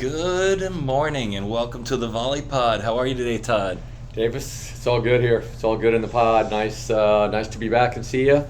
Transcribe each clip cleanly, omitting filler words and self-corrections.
Good morning and welcome to the Volley Pod. How are you today, Todd? Davis, it's all good here. It's all good in the pod. Nice to be back and see you.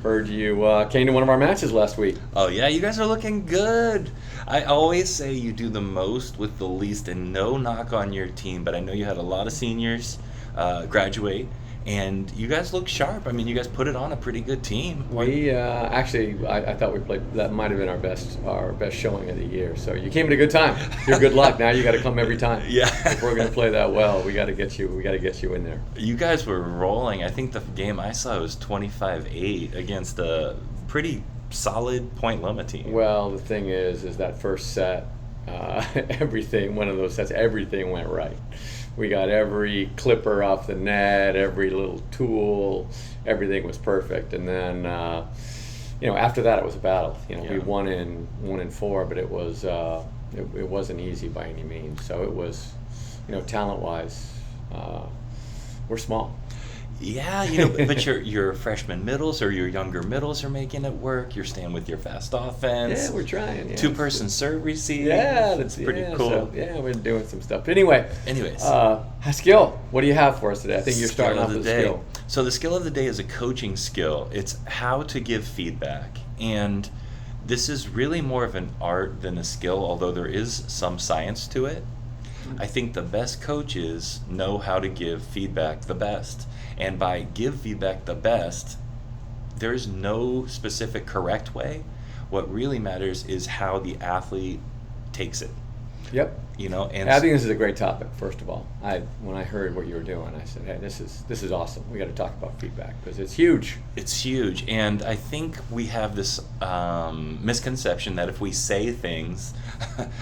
Heard you came to one of our matches last week. Oh yeah, you guys are looking good. I always say you do the most with the least, and no knock on your team, but I know you had a lot of seniors graduate, and you guys look sharp. I mean, you guys put it on a pretty good team. We actually, I thought we played. That might have been our best showing of the year. So you came at a good time. You're good luck. Now you got to come every time. Yeah. If we're going to play that well, we got to get you. We got to get you in there. You guys were rolling. I think the game I saw was 25-8 against a pretty solid Point Loma team. Well, the thing is that first set, one of those sets, everything went right. We got every clipper off the net, every little tool, everything was perfect. And then, after that it was a battle. We won in 4, but it was it wasn't easy by any means. So it was, talent-wise, we're small. Yeah, but your freshman middles or your younger middles are making it work. You're staying with your fast offense. Yeah, we're trying. Yeah. 2-person serve receive. Yeah, that's pretty cool. So, we're doing some stuff. Anyways, skill. What do you have for us today? I think you're starting off with a skill. So the skill of the day is a coaching skill. It's how to give feedback, and this is really more of an art than a skill, although there is some science to it. I think the best coaches know how to give feedback the best. And by give feedback the best, there's no specific correct way. What really matters is how the athlete takes it. Yep. And I think this is a great topic. First of all, when I heard what you were doing, I said, "Hey, this is awesome. We got to talk about feedback because it's huge." It's huge, and I think we have this misconception that if we say things,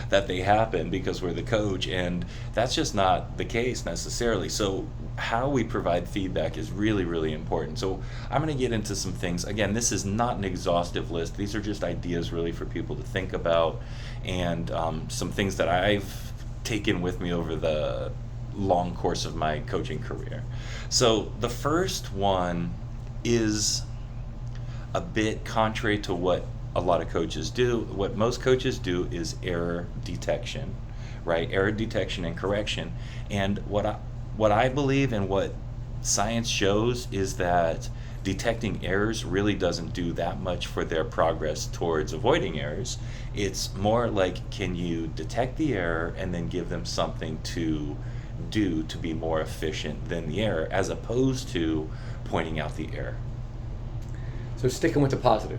that they happen because we're the coach, and that's just not the case necessarily. So how we provide feedback is really, really important. So I'm going to get into some things. Again, this is not an exhaustive list. These are just ideas really for people to think about, and some things that I've taken with me over the long course of my coaching career. So the first one is a bit contrary to what a lot of coaches do. What most coaches do is error detection, right? Error detection and correction. And what I believe and what science shows is that detecting errors really doesn't do that much for their progress towards avoiding errors. It's more like, can you detect the error and then give them something to do to be more efficient than the error, as opposed to pointing out the error. So sticking with the positive.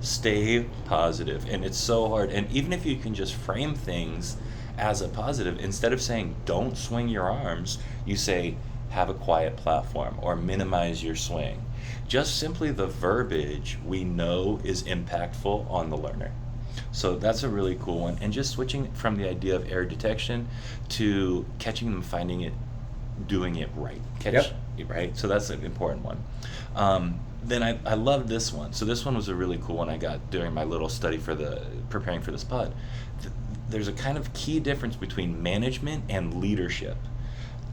Stay positive. And it's so hard. And even if you can just frame things as a positive, instead of saying don't swing your arms, you say have a quiet platform or minimize your swing. Just simply the verbiage we know is impactful on the learner. So that's a really cool one. And just switching from the idea of error detection to catching them, finding it, doing it right. Right? So that's an important one. Then I love this one. So this one was a really cool one I got during my little study for preparing for this pod. There's a kind of key difference between management and leadership.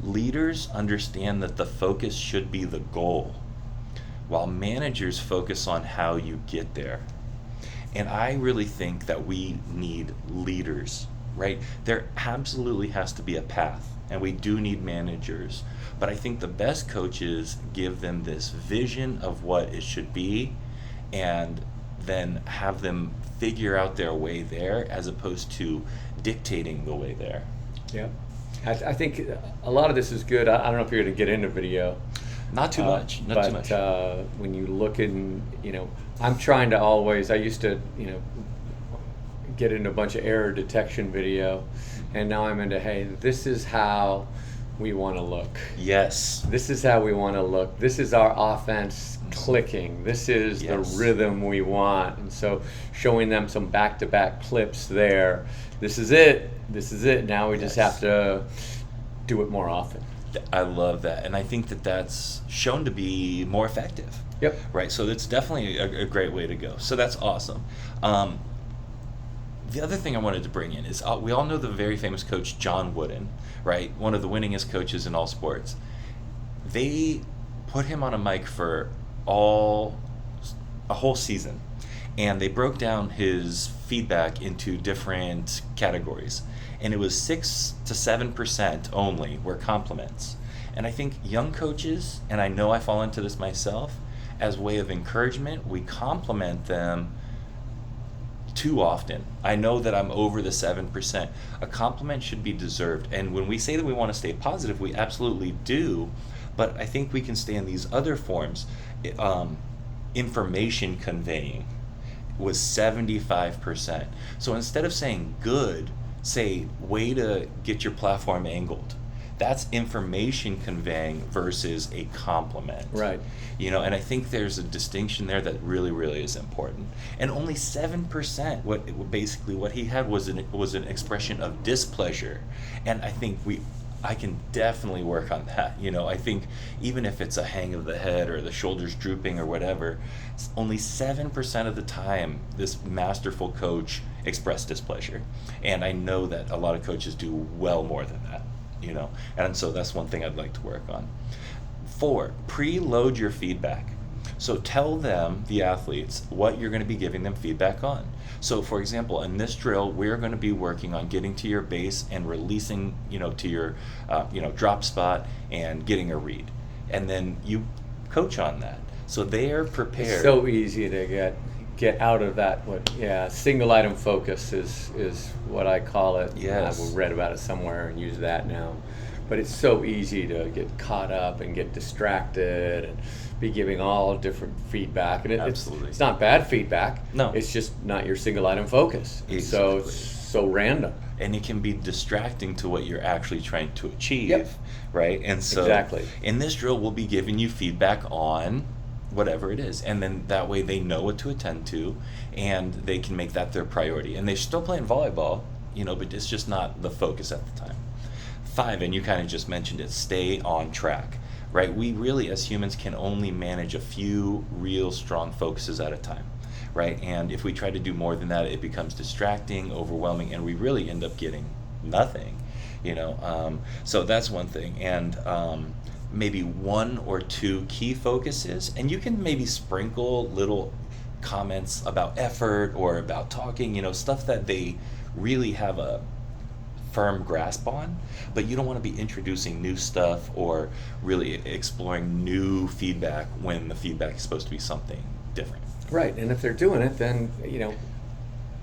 Leaders understand that the focus should be the goal, while managers focus on how you get there. And I really think that we need leaders, right? There absolutely has to be a path, and we do need managers. But I think the best coaches give them this vision of what it should be, and then have them figure out their way there, as opposed to dictating the way there. Yeah. I think a lot of this is good. I don't know if you're going to get into video. Not too much. But when you look in, I'm trying to always, I used to, get into a bunch of error detection video, and now I'm into, hey, this is how we want to look. Yes. This is how we want to look. This is our offense clicking. This is the rhythm we want. And so showing them some back-to-back clips there. This is it. Now we just have to do it more often. I love that. And I think that that's shown to be more effective. Yep. Right. So it's definitely a great way to go. So that's awesome. The other thing I wanted to bring in is we all know the very famous coach John Wooden, right? One of the winningest coaches in all sports. They put him on a mic for a whole season. and they broke down his feedback into different categories, and it was 6 to 7% only were compliments. And I think young coaches, and I know I fall into this myself, as a way of encouragement, we compliment them too often. I know that I'm over the 7%. A compliment should be deserved. And when we say that we want to stay positive, we absolutely do. But I think we can stay in these other forms. Information conveying was 75%. So instead of saying good, say way to get your platform angled. That's information conveying versus a compliment. Right. And I think there's a distinction there that really, really is important. And only 7%, what he had was an expression of displeasure. And I think I can definitely work on that. I think even if it's a hang of the head or the shoulders drooping or whatever, only 7% of the time this masterful coach expressed displeasure. And I know that a lot of coaches do well more than that. And so that's one thing I'd like to work on. 4, preload your feedback. So tell them, the athletes, what you're going to be giving them feedback on. So for example, in this drill, we're going to be working on getting to your base and releasing, to your, drop spot and getting a read. And then you coach on that. So they are prepared. It's so easy to get out of that. Single item focus is what I call it. Yes. I've read about it somewhere and use that now. But it's so easy to get caught up and get distracted and be giving all different feedback. And it's not bad feedback. No. It's just not your single item focus. Exactly. So it's so random. And it can be distracting to what you're actually trying to achieve. Yep. Right? And so exactly. In this drill, we'll be giving you feedback on whatever it is, and then that way they know what to attend to and they can make that their priority, and they're still playing volleyball, but it's just not the focus at the time. 5, and you kind of just mentioned it, stay on track, right? We really as humans can only manage a few real strong focuses at a time, right? And if we try to do more than that, it becomes distracting, overwhelming, and we really end up getting nothing, so that's one thing. And maybe 1 or 2 key focuses, and you can maybe sprinkle little comments about effort or about talking, stuff that they really have a firm grasp on, but you don't want to be introducing new stuff or really exploring new feedback when the feedback is supposed to be something different. Right, and if they're doing it, then,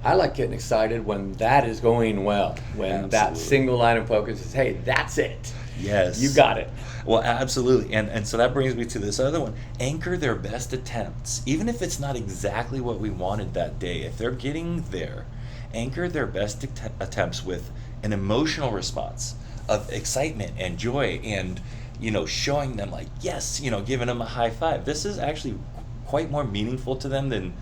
I like getting excited when that is going well, when Absolutely. That single item focus is, hey, that's it. Yes. You got it. Well, absolutely. And so that brings me to this other one. Anchor their best attempts. Even if it's not exactly what we wanted that day, if they're getting there, anchor their best attempts with an emotional response of excitement and joy and, showing them like, yes, giving them a high five. This is actually quite more meaningful to them than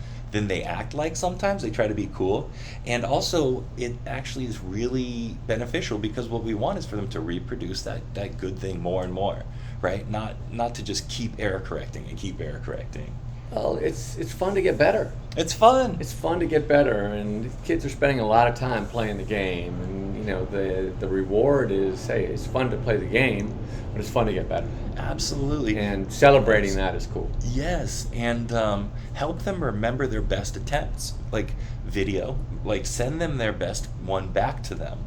they act like sometimes. They try to be cool. And also, it actually is really beneficial because what we want is for them to reproduce that good thing more and more, right? Not to just keep error correcting and keep error correcting. Well, it's fun to get better. It's fun. It's fun to get better, and kids are spending a lot of time playing the game, and the reward is, hey, it's fun to play the game, but it's fun to get better. Absolutely. And celebrating that is cool. Yes, and help them remember their best attempts, like video, like send them their best one back to them.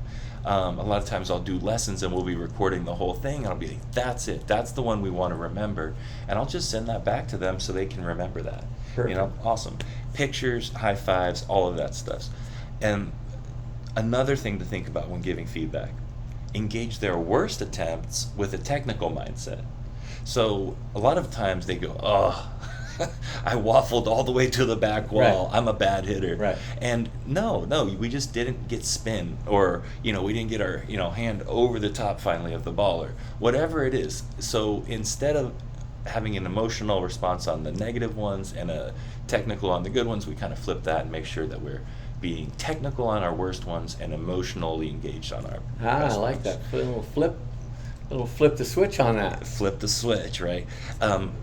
A lot of times I'll do lessons and we'll be recording the whole thing and I'll be like, that's it, that's the one we want to remember, and I'll just send that back to them so they can remember that. Perfect. Awesome. Pictures, high fives, all of that stuff. And another thing to think about when giving feedback, engage their worst attempts with a technical mindset. So a lot of times they go, oh, I waffled all the way to the back wall. Right. I'm a bad hitter. Right. And no, we just didn't get spin, or we didn't get our hand over the top finally of the ball, or whatever it is. So instead of having an emotional response on the negative ones and a technical on the good ones, we kind of flip that and make sure that we're being technical on our worst ones and emotionally engaged on our I best like ones. that. Little flip the switch on that. Flip the switch, right?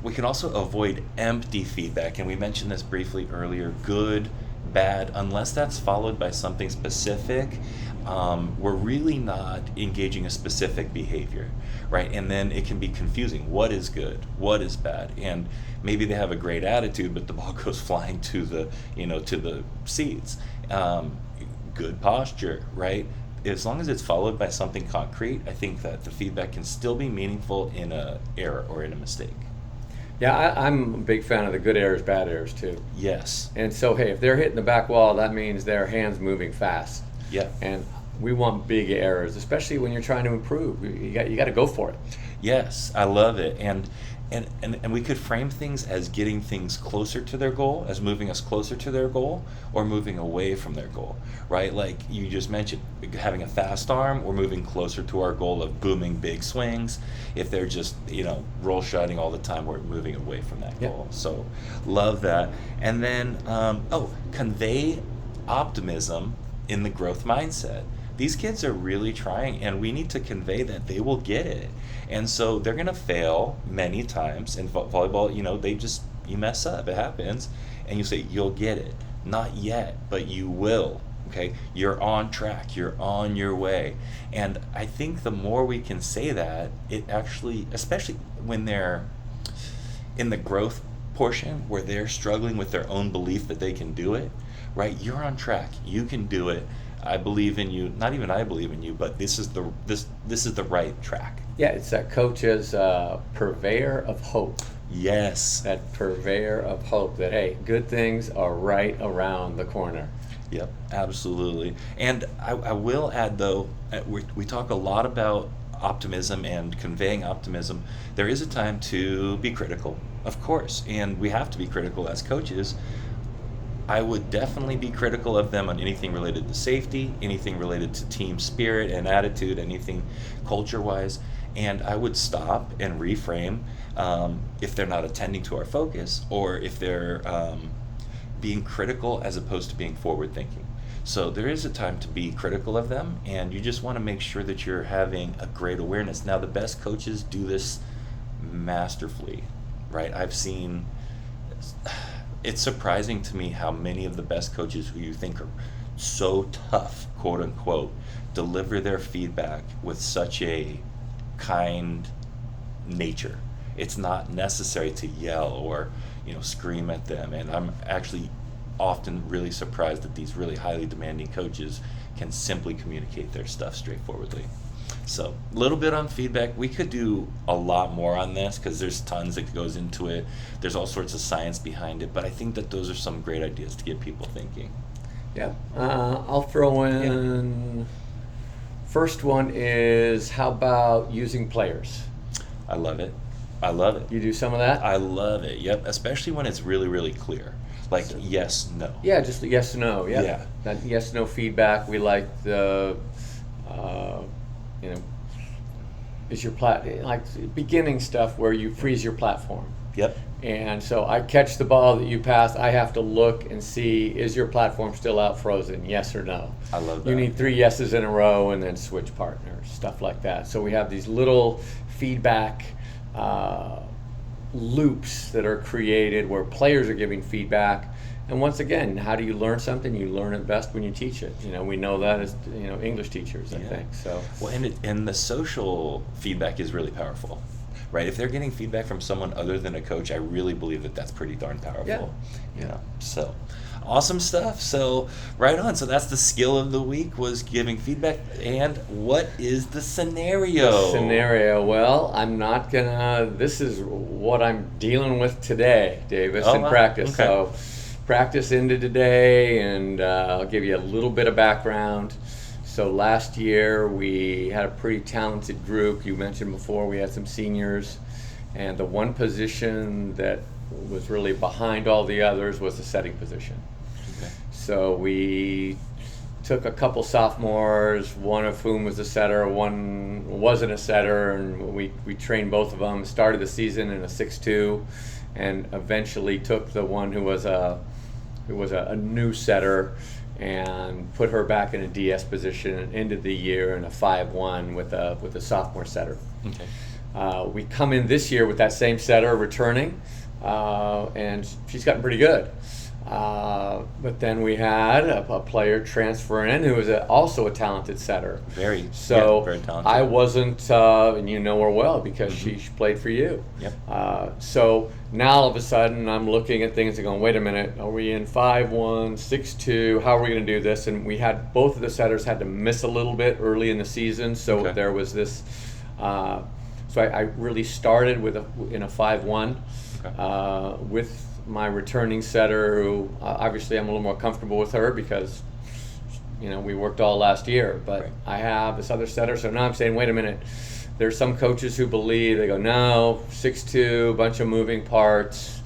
We can also avoid empty feedback, and we mentioned this briefly earlier. Good, bad, unless that's followed by something specific, we're really not engaging a specific behavior, right? And then it can be confusing. What is good? What is bad? And maybe they have a great attitude, but the ball goes flying to the, to the seats. Good posture, right? As long as it's followed by something concrete, I think that the feedback can still be meaningful in a error or in a mistake. Yeah, I'm a big fan of the good errors, bad errors too. Yes. And so, hey, if they're hitting the back wall, that means their hand's moving fast. Yeah. And we want big errors, especially when you're trying to improve. You got to go for it. Yes, I love it. And we could frame things as getting things closer to their goal, as moving us closer to their goal, or moving away from their goal, right? Like you just mentioned, having a fast arm, we're moving closer to our goal of booming big swings. If they're just, roll shotting all the time, we're moving away from that goal. So love that. And then, convey optimism in the growth mindset. These kids are really trying, and we need to convey that they will get it. And so they're going to fail many times in volleyball. You mess up, it happens, and you say, you'll get it. Not yet, but you will. Okay, you're on track, you're on your way. And I think the more we can say that, it actually, especially when they're in the growth portion where they're struggling with their own belief that they can do it, right? You're on track, you can do it. I believe in you. Not even I believe in you, but this is the right track. Yeah, it's that coach's purveyor of hope. Yes. That purveyor of hope that, hey, good things are right around the corner. Yep, absolutely. And I will add, though, we talk a lot about optimism and conveying optimism. There is a time to be critical, of course, and we have to be critical as coaches. I would definitely be critical of them on anything related to safety, anything related to team spirit and attitude, anything culture-wise. And I would stop and reframe if they're not attending to our focus, or if they're being critical as opposed to being forward-thinking. So there is a time to be critical of them, and you just want to make sure that you're having a great awareness. Now, the best coaches do this masterfully, right? It's surprising to me how many of the best coaches who you think are so tough, quote unquote, deliver their feedback with such a kind nature. It's not necessary to yell or, scream at them. And I'm actually often really surprised that these really highly demanding coaches can simply communicate their stuff straightforwardly. So a little bit on feedback. We could do a lot more on this because there's tons that goes into it. There's all sorts of science behind it, but I think that those are some great ideas to get people thinking. Yeah. I'll throw in, first one is, how about using players? I love it. You do some of that? I love it, yep, especially when it's really, really clear. Like yes, no. Yeah, just a yes, no. Yeah. That yes, no feedback. We like the, is your like beginning stuff where you freeze your platform. Yep. And so I catch the ball that you passed. I have to look and see, is your platform still out frozen? Yes or no? I love that. You need 3 yeses in a row and then switch partners, stuff like that. So we have these little feedback loops that are created where players are giving feedback. And once again, how do you learn something? You learn it best when you teach it. We know that as English teachers, I think. So well, and the social feedback is really powerful, right? If they're getting feedback from someone other than a coach, I really believe that that's pretty darn powerful. Yeah. So awesome stuff. So right on. So that's the skill of the week, was giving feedback. And what is the scenario? Well, I'm not gonna. This is what I'm dealing with today, Davis, in practice. Okay. So practice into today, and I'll give you a little bit of background. So last year we had a pretty talented group. You mentioned before we had some seniors, and the one position that was really behind all the others was the setting position. Okay. So we took a couple sophomores, one of whom was a setter, one wasn't a setter, and we trained both of them. Started the season in a 6-2, and eventually took the one who was a new setter and put her back in a DS position, and ended the year in a 5-1 with a sophomore setter. Okay. We come in this year with that same setter returning, and she's gotten pretty good. But then we had a player transfer in who was also a talented setter. Very talented. I wasn't, and you know her well because she played for you. Yep. So now all of a sudden I'm looking at things and going, wait a minute, are we in 5-1, 6-2? How are we going to do this? And we had both of the setters had to miss a little bit early in the season, so there was this. So I really started in a 5-1 with my returning setter, who obviously I'm a little more comfortable with her because, we worked all last year. But I have this other setter, so now I'm saying, wait a minute. There's some coaches who believe, they go, no, 6-2, bunch of moving parts.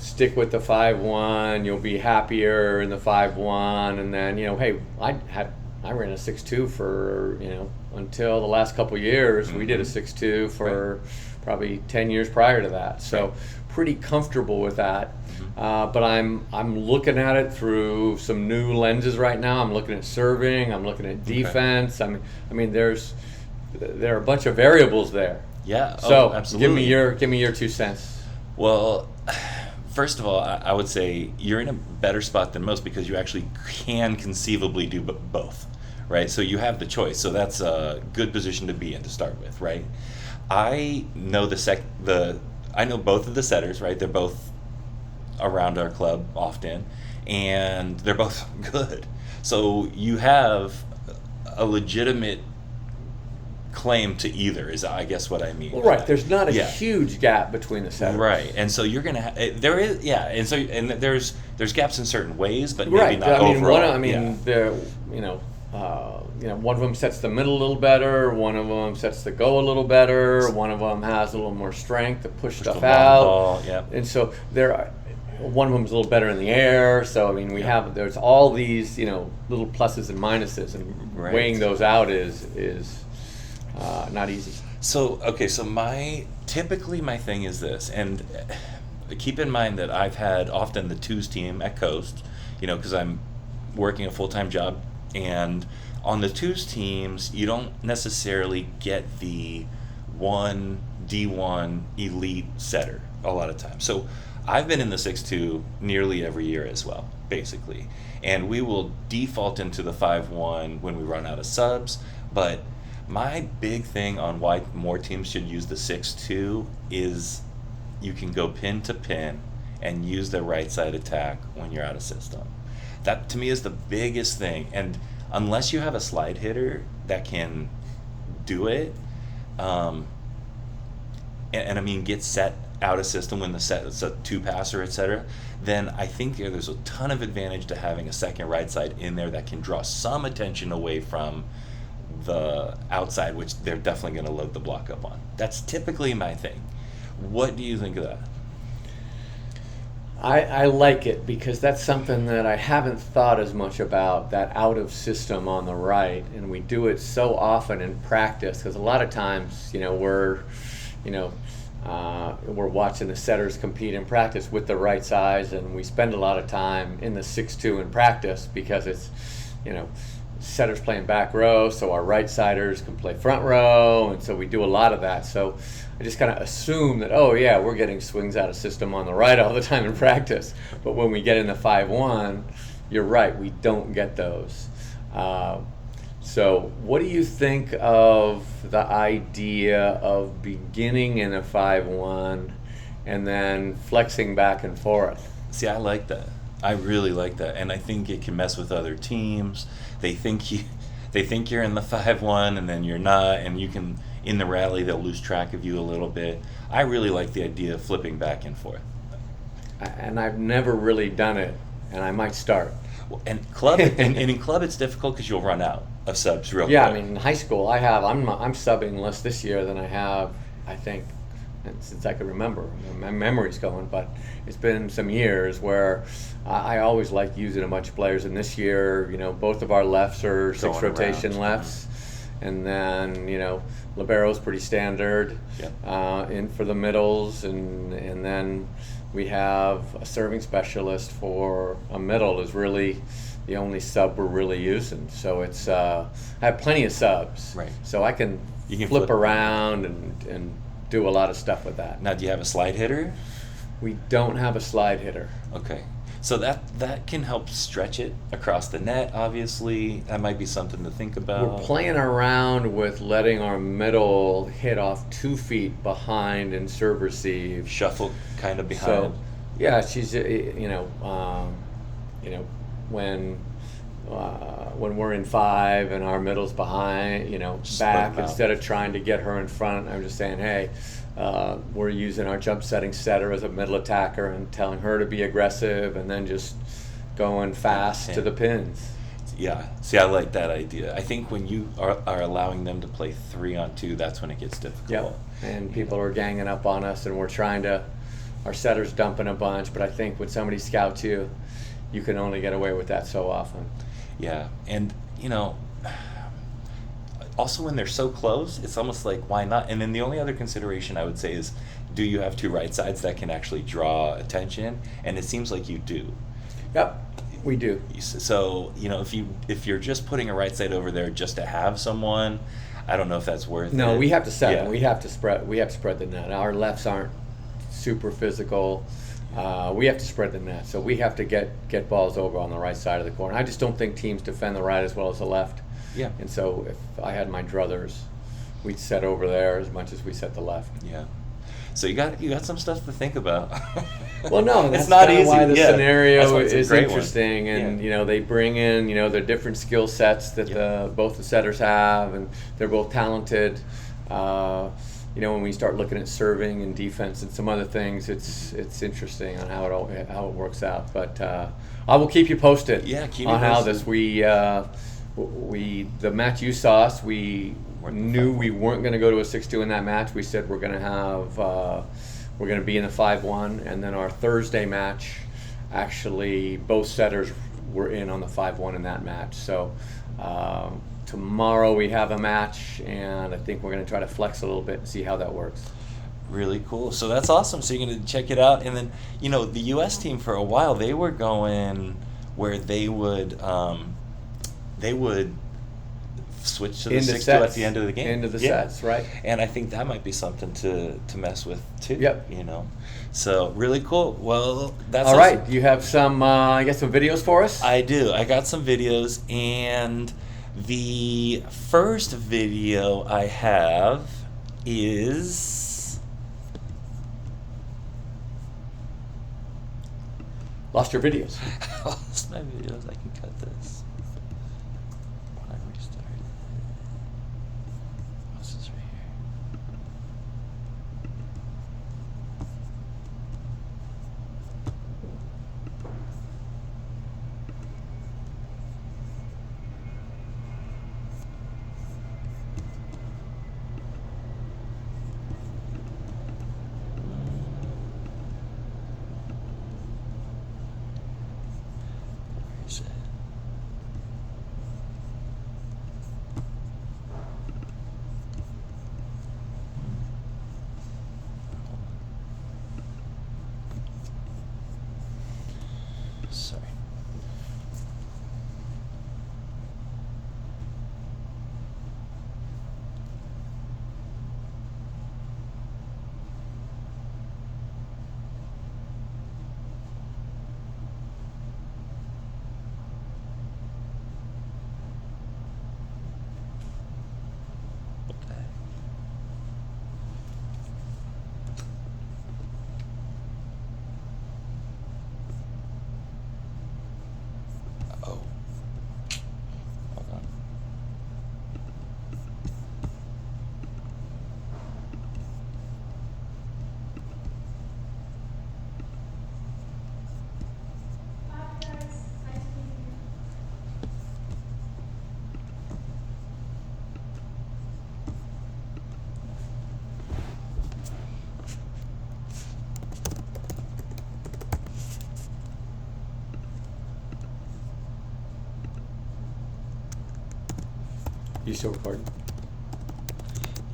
Stick with the 5-1. You'll be happier in the 5-1, and then hey, I ran a 6-2 for until the last couple of years. We did a 6-2 for probably 10 years prior to that. So pretty comfortable with that. But I'm looking at it through some new lenses right now. I'm looking at serving. I'm looking at defense. I mean, there are a bunch of variables there. Yeah. So absolutely. give me your 2 cents. Well, first of all, I would say you're in a better spot than most because you actually can conceivably do both, right? So you have the choice. So that's a good position to be in to start with, right? I know I know both of the setters, right? They're both around our club often, and they're both good. So you have a legitimate claim to either, is I guess what I mean. Well, right. There's not a huge gap between the setters. Right, and so you're gonna there is and there's gaps in certain ways, but maybe not overall. One of them sets the middle a little better. One of them sets the go a little better. One of them has a little more strength to push stuff out. Ball, yeah. And so one of them is a little better in the air. So there's all these little pluses and minuses, and weighing those out is not easy. So typically my thing is this, and keep in mind that I've had often the twos team at Coast, because I'm working a full-time job, and on the twos teams you don't necessarily get the D1 elite setter a lot of times. So I've been in the 6-2 nearly every year as well, basically, and we will default into the 5-1 when we run out of subs. But my big thing on why more teams should use the 6-2 is you can go pin to pin and use the right side attack when you're out of system. That to me is the biggest thing, and unless you have a slide hitter that can do it, get set out of system when it's a 2-passer, etc., then I think there's a ton of advantage to having a second right side in there that can draw some attention away from the outside, which they're definitely going to load the block up on. That's typically my thing. What do you think of that? I like it because that's something that I haven't thought as much about, that out of system on the right, and we do it so often in practice because a lot of times we're watching the setters compete in practice with the right size, and we spend a lot of time in the 6-2 in practice because it's setters playing back row, so our right siders can play front row, and so we do a lot of that. So I just kind of assume that, we're getting swings out of system on the right all the time in practice. But when we get in the 5-1, you're right, we don't get those. So what do you think of the idea of beginning in a 5-1 and then flexing back and forth? See, I like that. I really like that, and I think it can mess with other teams. They think you're in the 5-1, and then you're not, and you can, in the rally, they'll lose track of you a little bit. I really like the idea of flipping back and forth. And I've never really done it, and I might start. And in club it's difficult because you'll run out of subs real quick. Yeah, in high school I'm subbing less this year than I have, I think, since I can remember. My memory's going, but it's been some years where I always like using a bunch of players, and this year, both of our lefts are Going 6 rotation around. lefts, and then, libero's pretty standard in for the middles, and then we have a serving specialist for a middle is really the only sub we're really using. So it's I have plenty of subs, Right. so I can, You can flip flip around and do a lot of stuff with that. Now, do you have a slide hitter? We don't have a slide hitter. Okay. So that can help stretch it across the net, obviously. That might be something to think about. We're playing around with letting our middle hit off 2 feet behind and serve receive. Shuffle kind of behind. So, yeah, she's when we're in 5 and our middle's behind, back, instead of trying to get her in front, I'm just saying, hey, we're using our jump setting setter as a middle attacker and telling her to be aggressive and then just going fast to the pins. Yeah. See, I like that idea. I think when you are allowing them to play 3-on-2, that's when it gets difficult. Yep. And people are ganging up on us, and we're trying to. Our setter's dumping a bunch, but I think when somebody scouts you, you can only get away with that so often. Yeah, and also when they're so close, it's almost like, why not? And then the only other consideration I would say is, do you have 2 right sides that can actually draw attention? And it seems like you do. Yep, we do. So if you're just putting a right side over there just to have someone, I don't know if that's worth it. No, we have to set them. We have to spread the net. Our lefts aren't super physical. We have to spread the net, so we have to get balls over on the right side of the corner. I just don't think teams defend the right as well as the left. Yeah. And so if I had my druthers, we'd set over there as much as we set the left. Yeah. So you got some stuff to think about. Well, no, that's it's not easy. why the scenario is interesting, and they bring in their different skill sets that both the setters have, and they're both talented. When we start looking at serving and defense and some other things, it's interesting on how it works out. But I will keep you posted. Yeah, keep on me how posted. The match you saw us, we knew we weren't going to go to a 6-2 in that match. We said we're going to be in the 5-1, and then our Thursday match, actually both setters were in on the 5-1 in that match. So tomorrow we have a match, and I think we're going to try to flex a little bit and see how that works. Really cool. So that's awesome. So you're going to check it out, and then the U.S. team for a while, they were going where they would switch to the 6-2 at the end of the game. Into the sets, right? And I think that might be something to mess with too. Yep. So really cool. Well, that's all awesome. right. You have some videos for us? I do. I got some videos, and the first video I have is Lost your videos. I lost my videos. I can cut this. When I restart it. What's this right here? Where is it? Sorry. What the heck? Oh. Hold on. You still recording?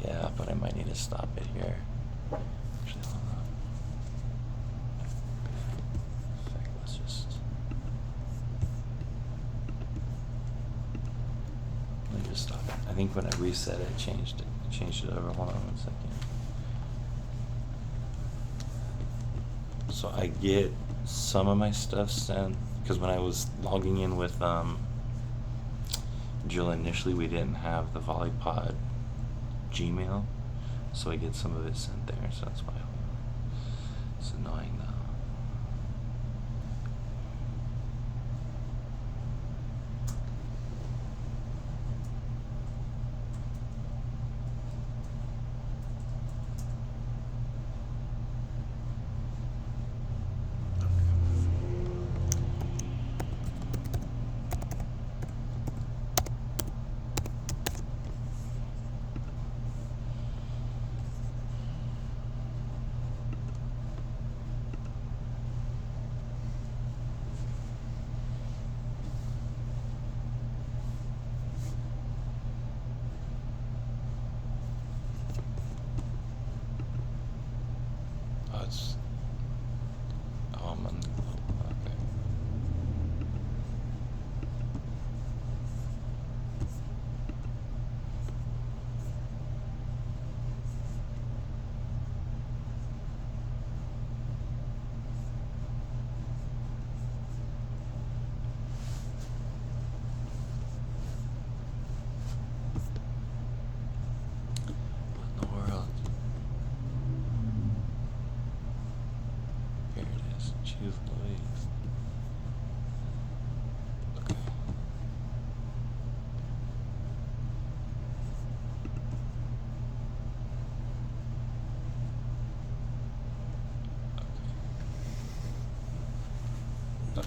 Yeah, but I might need to stop it here. Actually, hold on. In fact, let's just. Let me just stop it. I think when I reset it, changed it over. Hold on 1 second. So I get some of my stuff sent, because when I was logging in with Jill initially, we didn't have the VolleyPod Gmail, so I get some of it sent there, so that's why it's annoying though. Oh, it's I'm on the okay. What in the world? Here it is. Choose Louise. Okay. Okay. Okay.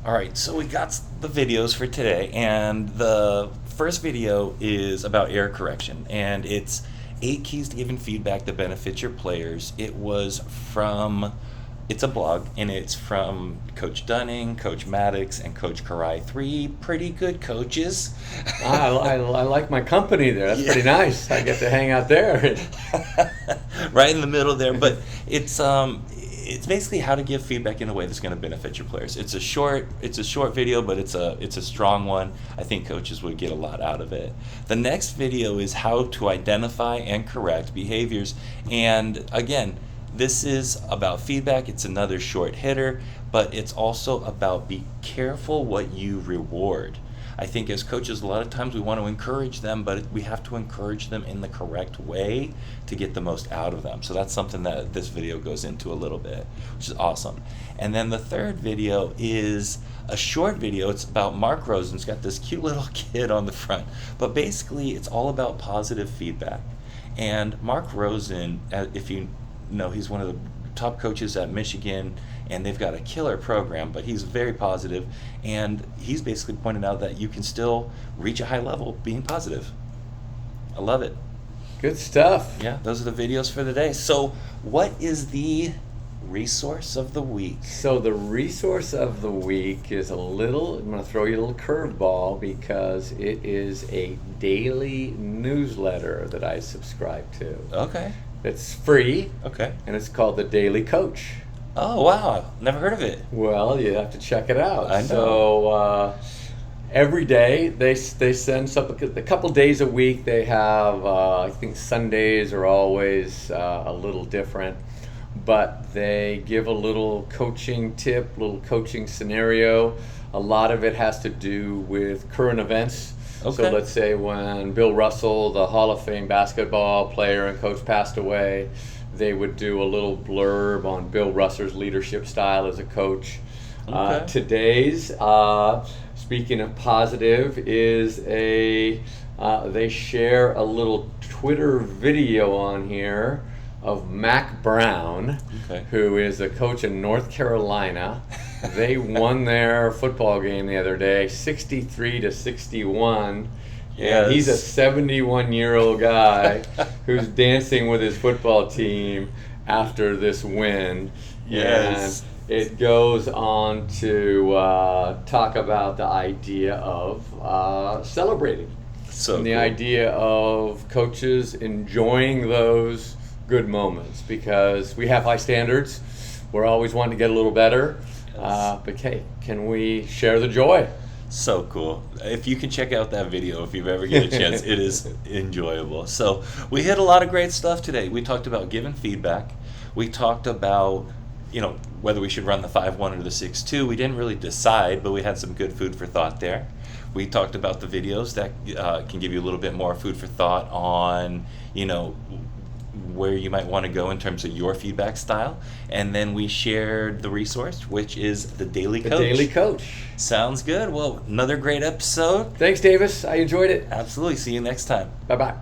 All right, so we got the videos for today, and the first video is about error correction, and it's 8 keys to giving feedback that benefits your players. It's a blog, and it's from Coach Dunning, Coach Maddox, and Coach Karai, 3 pretty good coaches. I like my company there. That's pretty nice. I get to hang out there. Right in the middle there, but it's basically how to give feedback in a way that's going to benefit your players. It's a short video, but it's a strong one. I think coaches would get a lot out of it. The next video is how to identify and correct behaviors, and again, this is about feedback. It's another short hitter, but it's also about be careful what you reward. I think as coaches, a lot of times we want to encourage them, but we have to encourage them in the correct way to get the most out of them. So that's something that this video goes into a little bit, which is awesome. And then the third video is a short video. It's about Mark Rosen. It's got this cute little kid on the front, but basically it's all about positive feedback. And Mark Rosen, if you know, he's one of the top coaches at Michigan, and they've got a killer program, but he's very positive, and he's basically pointed out that you can still reach a high level being positive. I love it. Good stuff. Yeah, those are the videos for the day. So what is the resource of the week? So the resource of the week is I'm going to throw you a little curveball, because it is a daily newsletter that I subscribe to. Okay. It's free. Okay. And it's called The Daily Coach. Oh, wow. Never heard of it. Well, you have to check it out. I know. So every day they send something. A couple days a week they have, I think Sundays are always a little different, but they give a little coaching tip, little coaching scenario. A lot of it has to do with current events. Okay. So let's say when Bill Russell, the Hall of Fame basketball player and coach, passed away, they would do a little blurb on Bill Russell's leadership style as a coach. Okay. Today's, speaking of positive, is they share a little Twitter video on here of Mac Brown, Okay. who is a coach in North Carolina. They won their football game the other day, 63-61. Yes. And he's a 71-year-old guy who's dancing with his football team after this win. Yes. And it goes on to talk about the idea of celebrating. So And the cool. idea of coaches enjoying those good moments, because we have high standards. We're always wanting to get a little better. Yes. But hey, can we share the joy? So cool. If you can check out that video if you ever get a chance, it is enjoyable. So we hit a lot of great stuff today. We talked about giving feedback. We talked about, whether we should run the 5-1 or the 6-2. We didn't really decide, but we had some good food for thought there. We talked about the videos that can give you a little bit more food for thought on, where you might want to go in terms of your feedback style. And then we shared the resource, which is the Daily Coach. The Daily Coach. Sounds good. Well, another great episode. Thanks, Davis. I enjoyed it. Absolutely. See you next time. Bye-bye.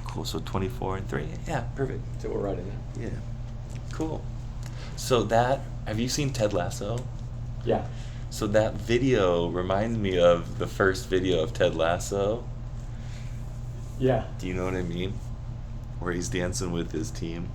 Cool. So 24 and 3. Yeah, perfect. So we're writing that. Yeah. Cool. So have you seen Ted Lasso? Yeah. So that video reminds me of the first video of Ted Lasso. Yeah. Do you know what I mean? Where he's dancing with his team.